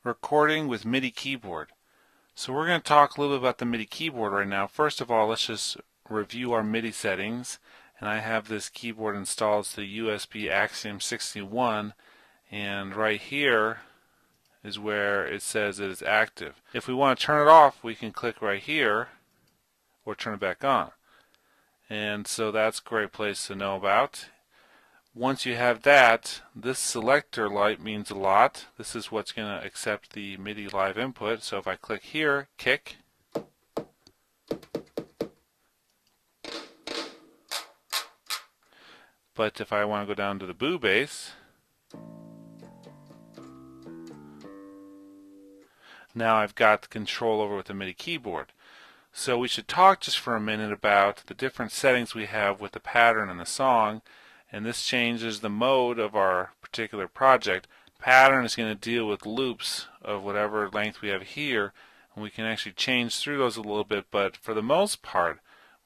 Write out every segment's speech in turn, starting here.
Recording with MIDI keyboard. So we're going to talk a little bit about the MIDI keyboard right now. First of all, let's just review our MIDI settings. And I have this keyboard installed. It's the USB Axiom 61, and right here is where it says it is active. If we want to turn it off, we can click right here or turn it back on. And so that's a great place to know about. Once you have that, this selector light means a lot. This is what's going to accept the MIDI live input. So if I click here, kick, but if I want to go down to the boo bass, now I've got the control over with the MIDI keyboard. So we should talk just for a minute about the different settings we have with the pattern and the song. And this changes the mode of our particular project. Pattern is going to deal with loops of whatever length we have here, and we can actually change through those a little bit, but for the most part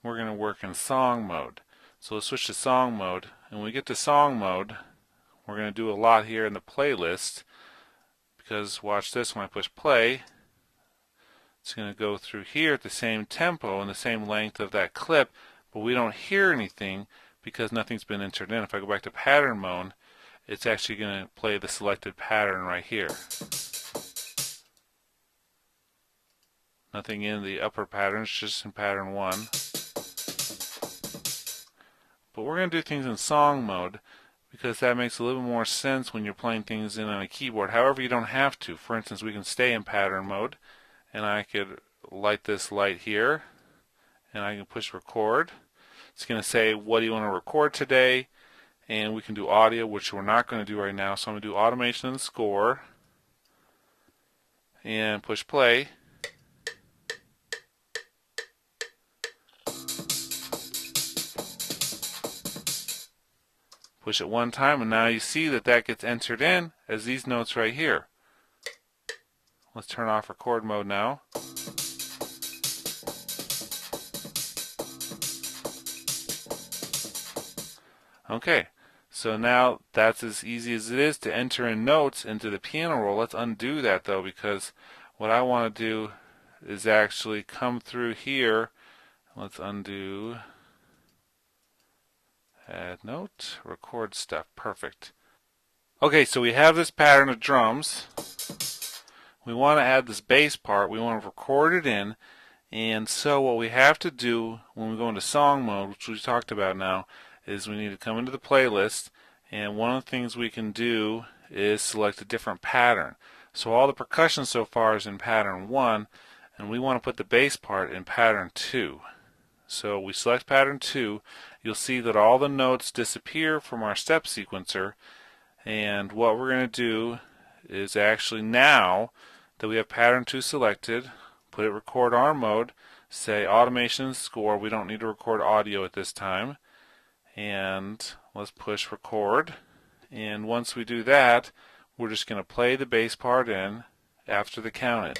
we're going to work in song mode. So let's switch to song mode, and when we get to song mode we're going to do a lot here in the playlist, because watch this, when I push play it's going to go through here at the same tempo and the same length of that clip, but we don't hear anything because nothing's been entered in. If I go back to pattern mode, it's actually going to play the selected pattern right here. Nothing in the upper patterns, just in pattern 1. But we're going to do things in song mode because that makes a little bit more sense when you're playing things in on a keyboard. However, you don't have to. For instance, we can stay in pattern mode, and I could light this light here, and I can push record. It's going to say, what do you want to record today? And we can do audio, which we're not going to do right now. So I'm going to do automation and score. And push play. Push it one time, and now you see that that gets entered in as these notes right here. Let's turn off record mode now. Okay, so now that's as easy as it is to enter in notes into the piano roll. Let's undo that though, because what I want to do is actually come through here. Let's undo, add note, record stuff. Perfect. Okay, so we have this pattern of drums. We want to add this bass part. We want to record it in. And so what we have to do when we go into song mode, which we talked about now, is we need to come into the playlist, and one of the things we can do is select a different pattern. So all the percussion so far is in pattern 1, and we want to put the bass part in pattern 2. So we select pattern 2. You'll see that all the notes disappear from our step sequencer, and what we're going to do is actually, now that we have pattern 2 selected, put it record arm mode, say automation score. We don't need to record audio at this time. And let's push record, and once we do that we're just going to play the bass part in after the count in.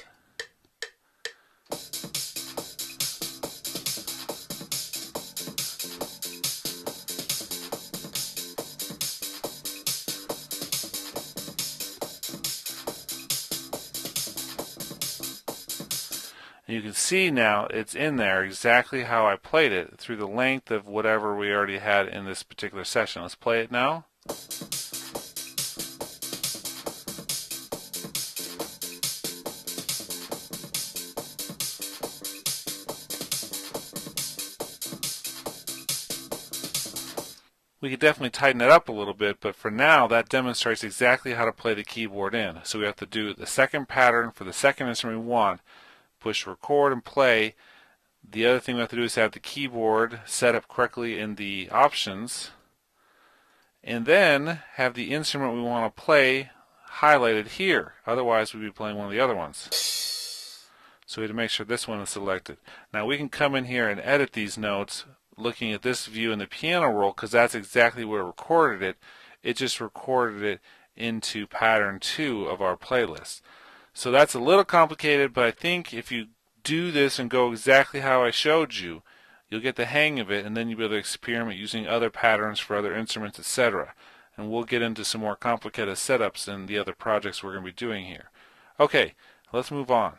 You can see now it's in there exactly how I played it through the length of whatever we already had in this particular session. Let's play it now. We could definitely tighten it up a little bit, but for now that demonstrates exactly how to play the keyboard in. So we have to do the second pattern for the second instrument we want. Push record and play. The other thing we have to do is have the keyboard set up correctly in the options, and then have the instrument we want to play highlighted here. Otherwise we'd be playing one of the other ones. So we have to make sure this one is selected. Now we can come in here and edit these notes looking at this view in the piano roll, because that's exactly where it recorded it. It just recorded it into pattern 2 of our playlist. So that's a little complicated, but I think if you do this and go exactly how I showed you, you'll get the hang of it, and then you'll be able to experiment using other patterns for other instruments, etc. And we'll get into some more complicated setups in the other projects we're going to be doing here. Okay, let's move on.